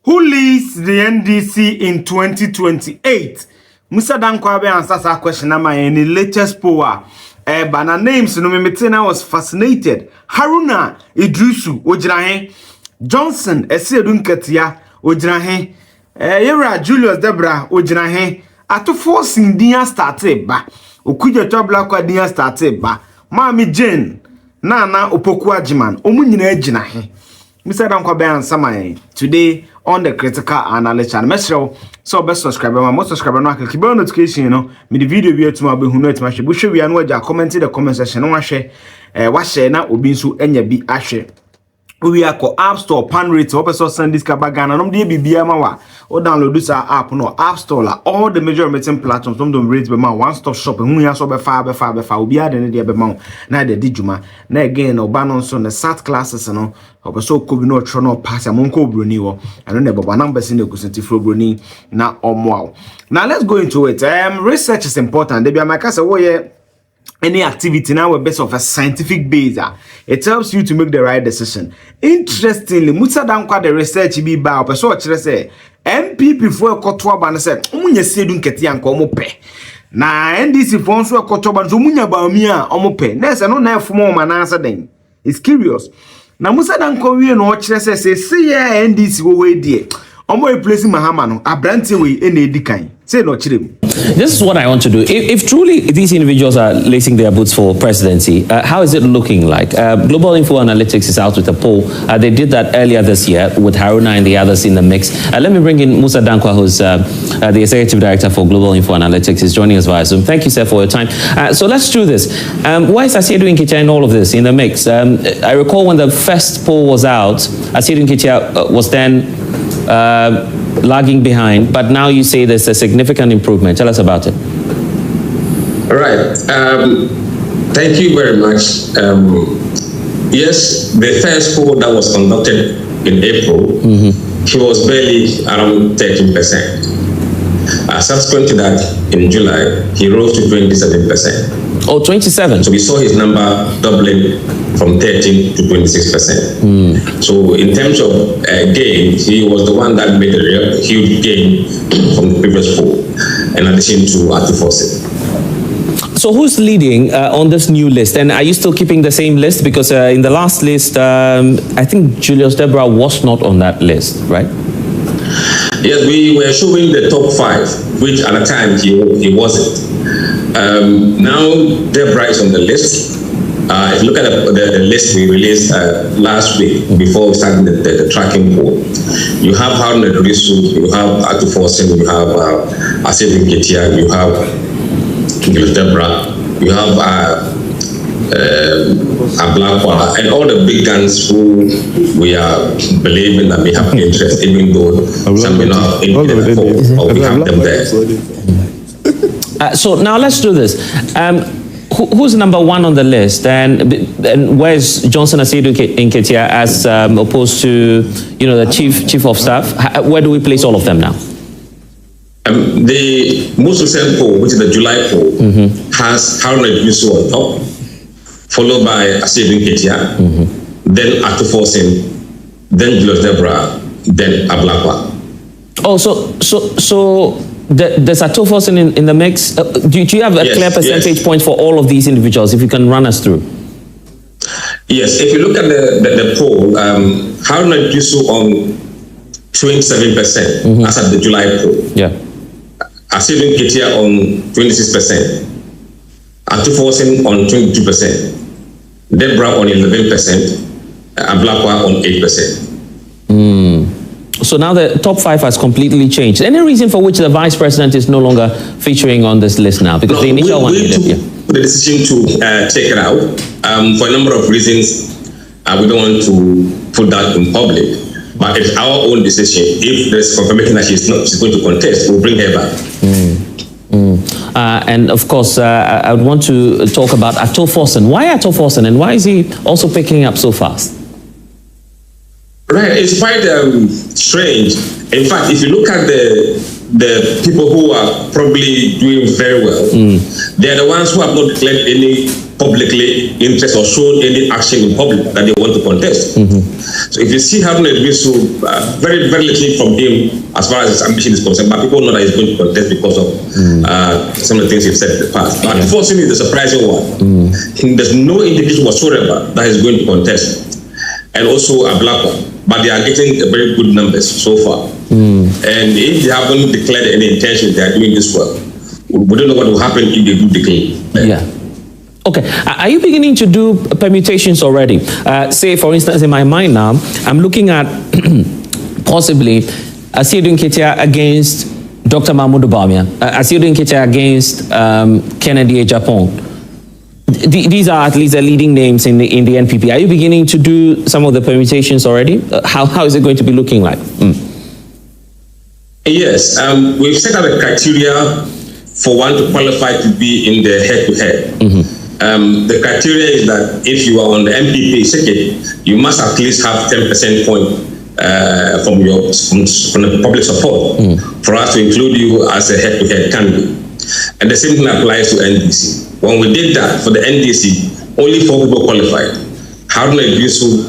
Who leads the NDC in 2028? Musa Dankwah be answer that question in the latest poll. Bana names no me was fascinated. Haruna Iddrisu ojirahe. Johnson Asiedu Nketiah ojirahe. Julius Debrah ojirahe. Ato forcing dia started ba. Okuja tabla kwa dia started ba. Mami Jane Nana Opoku Ajiman omu nyina ejinahe. Musa Dankwah be answer today on the critical analysis channel. Make sure so best subscriber, most subscriber no click bell notification me the video be to ma be hunu etima hwe. Bu hwe wi anu aja comment the comment section no wa share na obi nso enya bi ahwe. We are called App Store pan rate. What person send this kabagana? No dey bibia ma wa. O download this app no App Store la. All the major meeting platforms don't rate be ma one stop shop. Who ya so be far. Obi ade ne dey be ma. Na dey dijuma. Na again no ban on so the SAT classes no. Obi so ko bi no tro no pass am ko broni wo. Ano ne baba numbers in the kusenti fro broni na omo. Now let's go into it. Research is important. Dey be my say wo ye any activity now a base of a scientific base. It helps you to make the right decision. Interestingly, Musa Dankwah the research be ba so say MPP for Kotwa ban say Asiedu Nketiah Julius pe. Na NDC for so Kotwa ban so bawumia omope. Na say no na fumo manasa den. It's curious. Na Musa Dankwah we no say NDC wo we die. Omo replace Mahama no abrante we ena edikan. Say no chirem. This is what I want to do. If truly these individuals are lacing their boots for presidency, how is it looking like? Global Info Analytics is out with a poll. They did that earlier this year with Haruna and the others in the mix. Let me bring in Musa Dankwah, who's the Executive Director for Global Info Analytics, is joining us via Zoom. Thank you, sir, for your time. So let's do this. Why is Asiedu Nketiah in all of this, in the mix? I recall when the first poll was out, Asiedu Nketiah was then lagging behind, but now you say there's a significant improvement. Tell us about it. All right. Thank you very much. Yes, the first poll that was conducted in April, he was barely around 13%. Subsequent to that, in July, he rose to 27%. Oh, 27. So we saw his number doubling from 13 to 26%. So in terms of gain, he was the one that made a real huge gain from the previous poll, in addition to Atuforse. So who's leading on this new list? And are you still keeping the same list? Because in the last list, I think Julius Debrah was not on that list, right? Yes, we were showing the top 5, which at the time he wasn't. Now Debrah is on the list. If you look at the list we released last week before we started the tracking poll, you have Haruna Iddrisu, you have Atuforse, you have Asiedu Nketiah, you have Julius Debrah, you have Dankwa, and all the big guns who we are believing that may have interest, even though some may not have interest, or we have them there. So now let's do this. Who's number 1 on the list, and where's Johnson Asiedu Nketiah as opposed to the chief of staff? Where do we place all of them now? The most recent poll, which is the July poll, has Haruna Iddrisu on top, followed by Asiedu Nketiah, then Atuforse, then Julius Debrah, then Dankwa. Oh, so there's Atuforse in the mix. Do you have a clear percentage point for all of these individuals, if you can run us through? Yes, if you look at the poll, Haruna Iddrisu on 27% as at the July poll. Yeah. Asiedu Nketiah on 26%. Atuforse on 22%. Debrah on 11%. And Dankwa on 8%. So now the top 5 has completely changed. Any reason for which the vice president is no longer featuring on this list now? Because the initial one we took the decision to take it out for a number of reasons. We don't want to put that in public, but it's our own decision. If there's confirmation that she's going to contest, we'll bring her back. And of course, I would want to talk about Atuforse. Why Atuforse, and why is he also picking up so fast? Right, it's quite strange. In fact, if you look at the people who are probably doing very well, they are the ones who have not declared any publicly interest or shown any action in public that they want to contest. So if you see Haruna Iddrisu, very, very little from him as far as his ambition is concerned, but people know that he's going to contest because of some of the things he's said in the past. But unfortunately, the surprising one, there's no indication whatsoever that he's going to contest, and also a black one. But they are getting very good numbers so far. And if they haven't declared any intention, they are doing this well. We don't know what will happen if they do declare. Yeah. Okay. Are you beginning to do permutations already? Say, for instance, in my mind now, I'm looking at possibly Asiedu Nketiah against Dr. Bawumia, Asiedu Nketiah against Kennedy Ejapong. These are at least the leading names in the NPP. Are you beginning to do some of the permutations already? How is it going to be looking like? Yes, we've set out a criteria for one to qualify to be in the head-to-head. The criteria is that if you are on the MPP ticket, you must at least have 10% point from the public support for us to include you as a head-to-head candidate. And the same thing applies to NDC. When we did that for the NDC, only 4 people qualified: Haruna Iddrisu,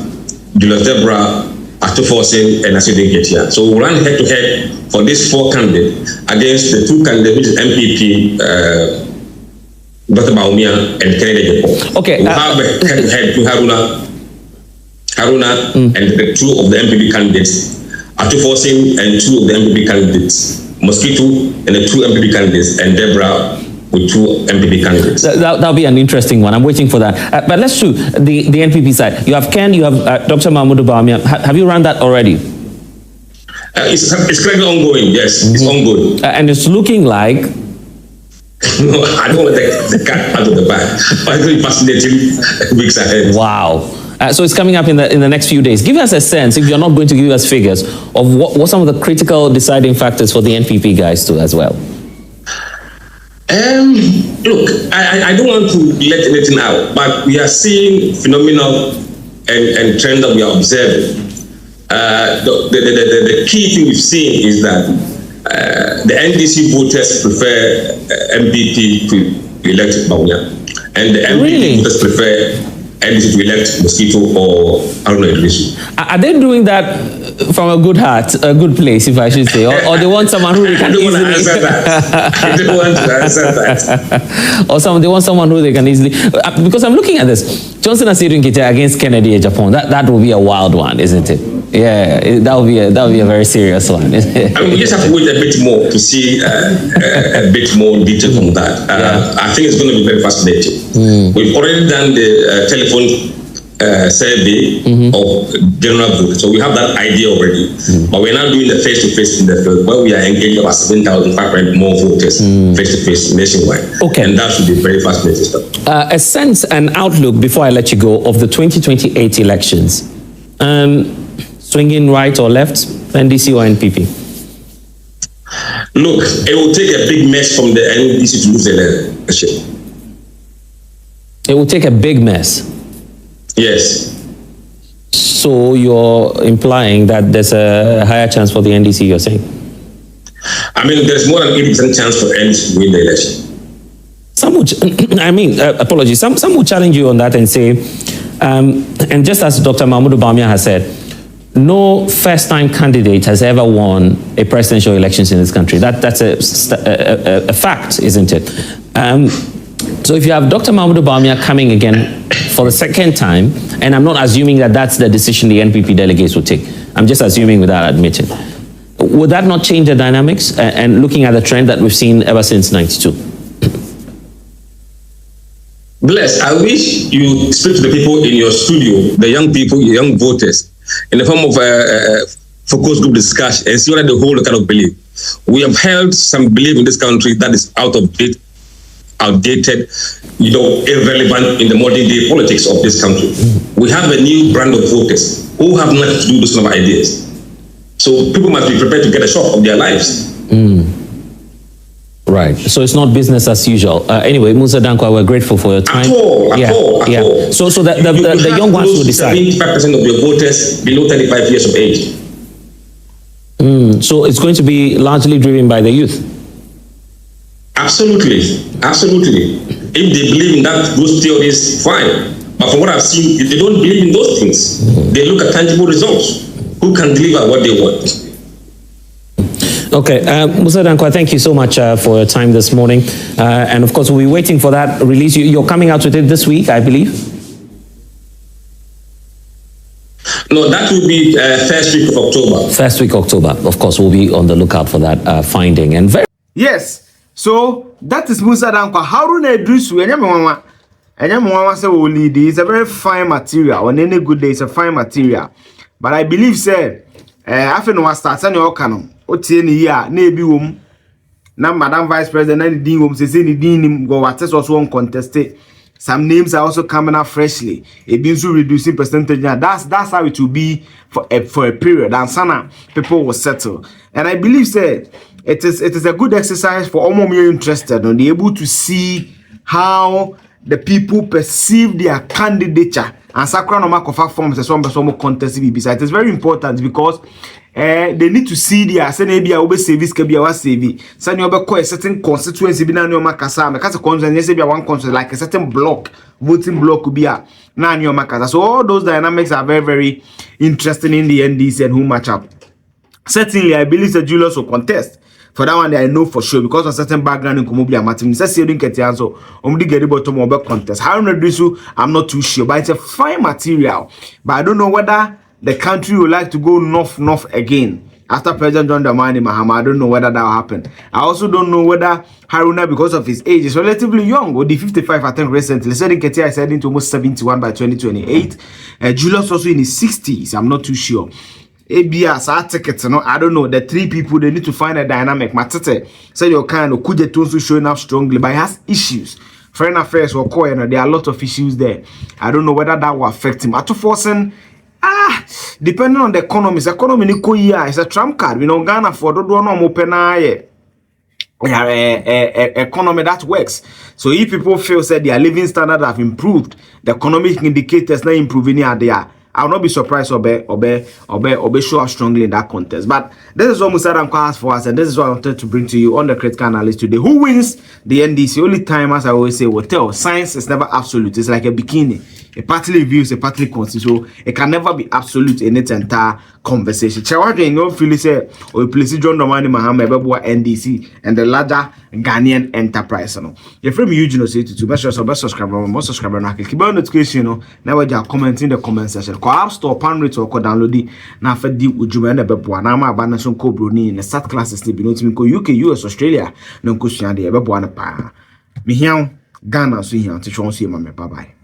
Julius Debrah, and Asiedu Nketiah. So we ran head-to-head for these 4 candidates against the 2 candidates, which is MPP, Dr. Bawumia and Kennedy Ejapong. Okay. We have a head-to-head to Haruna and the 2 of the MPP candidates, and 2 of the MPP candidates, Mosquito and the 2 MPP candidates, and Debrah with 2 MPP candidates. That'll be an interesting one. I'm waiting for that. But let's do the NPP side. You have Ken, you have Dr. Bawumia. Have you run that already? It's currently ongoing, yes. It's ongoing. And it's looking like... No, I don't want to take the cat out of the bag. But it's going to be fascinating weeks ahead. Wow. So it's coming up in the next few days. Give us a sense, if you're not going to give us figures, of what some of the critical deciding factors for the NPP guys too as well. Look, I don't want to let anything out, but we are seeing phenomenal and trend that we are observing. The key thing we've seen is that the NDC voters prefer MPP to elect Bawumia, and the MPP voters prefer NDC to elect Mosquito or Haruna Iddrisu. Are they doing that from a good heart, a good place, if I should say, or they want someone who they can easily... I don't want to answer that. Or they want someone who they can easily... Because I'm looking at this, Johnson Asiedu Nketiah against Kennedy Ejapong. That will be a wild one, isn't it? Yeah, that will be a very serious one. I mean, we just have to wait a bit more to see a bit more detail on that. I think it's going to be very fascinating. We've already done the telephone survey of general vote, so we have that idea already. But we're now doing the face-to-face in the field, where we are engaging about 7,500 more voters face-to-face nationwide. Okay, and that should be very fascinating stuff. A sense and outlook before I let you go of the 2028 elections. Swinging right or left, NDC or NPP? Look, it will take a big mess from the NDC to lose the election. It will take a big mess? Yes. So you're implying that there's a higher chance for the NDC, you're saying? I mean, there's more than 80% chance for NDC to win the election. Some would, apologies, some would challenge you on that and say, and just as Dr. Bawumia has said, no first-time candidate has ever won a presidential elections in this country. That's a fact, isn't it? So if you have Dr. Bawumia coming again for the second time, and I'm not assuming that that's the decision the NPP delegates will take, I'm just assuming without admitting, would that not change the dynamics and looking at the trend that we've seen ever since '92? Bless, I wish you speak to the people in your studio, the young people, young voters, in the form of a focus group discussion and see whether they hold a kind of belief. We have held some belief in this country that is outdated, irrelevant in the modern day politics of this country. We have a new brand of voters who have nothing to do with those kind of ideas. So people must be prepared to get a shock of their lives. Right. So it's not business as usual. Anyway, Musa Dankwah, we're grateful for your time. At all. So the young ones will decide. 75% of your voters below 35 years of age. So it's going to be largely driven by the youth. Absolutely. If they believe in those theories, fine. But from what I've seen, if they don't believe in those things, they look at tangible results. Who can deliver what they want? Okay, Musa Dankwah, thank you so much for your time this morning. And of course, we'll be waiting for that release. You're coming out with it this week, I believe? No, that will be first week of October. First week October. Of course, we'll be on the lookout for that finding. And yes, so that is Musa Dankwah. Haruna Iddrisu, Enyamwa say will lead. It's a very fine material. On any good day, it's a fine material. But I believe, say, after no start, any okano. Otie ni ya na ebi wom na Madam Vice President na din wom say ni din go what also on contested. Some names are also coming out freshly. It means reducing percentage. That's how it will be for a period. And sana people will settle. And I believe say it is a good exercise for all more interested and be able to see how the people perceive their candidature. And Sakura no makofa forms as some contest it is very important because they need to see their senebia obe service kebia wa save sani obe call a certain constituency bi na no makasa because constituency be one constituency like a certain block voting block be a na no makasa. So all those dynamics are very, very interesting in the NDC and who match up. Certainly I believe that Julius will contest. For that one, I know for sure because of certain background in Kumubia Martin. Asiedu Nketiah so get the bottom of the contest. Haruna Iddrisu, I'm not too sure, but it's a fine material. But I don't know whether the country would like to go north again after President John Dramani Mahama. I don't know whether that will happen. I also don't know whether Haruna, because of his age, is relatively young. Or the 55, I think recently. Asiedu Nketiah is heading to almost 71 by 2028. Julius also in his 60s. I'm not too sure. ABS, our tickets, I don't know. The three people, they need to find a dynamic. Matete say your kind of Kujetonsu showing up strongly, but it has issues. Foreign affairs or core, there are a lot of issues there. I don't know whether that will affect him. At forcing, depending on the economy, it's a trump card. We know Ghana for don't open economy that works. So if people feel that their living standards have improved, the economic indicators not improving here there. I will not be surprised or show up strongly in that contest. But this is what Musa Dankwah has for us, and this is what I wanted to bring to you on the critical analysis today. Who wins the NDC? Only time, as I always say, will tell. Science is never absolute. It's like a bikini. A partly view is a partly consists. So it can never be absolute in its entire conversation. Chawadre, you feel say or place John Dramani Mahama NDC and the larger Ghanaian enterprise. Your friend Eugene say to make sure subscribe, most subscriber na keep on notification. Now we are commenting in the comment section. Ko App Store pan rate or ko download it. Na fa di ujuma na bebo na ma ba na so ko broni na start classes dey be no timi ko UK, US, Australia no ko sua dey bebo na pa. Me hian Ghana so hian te chon so ma me bye bye.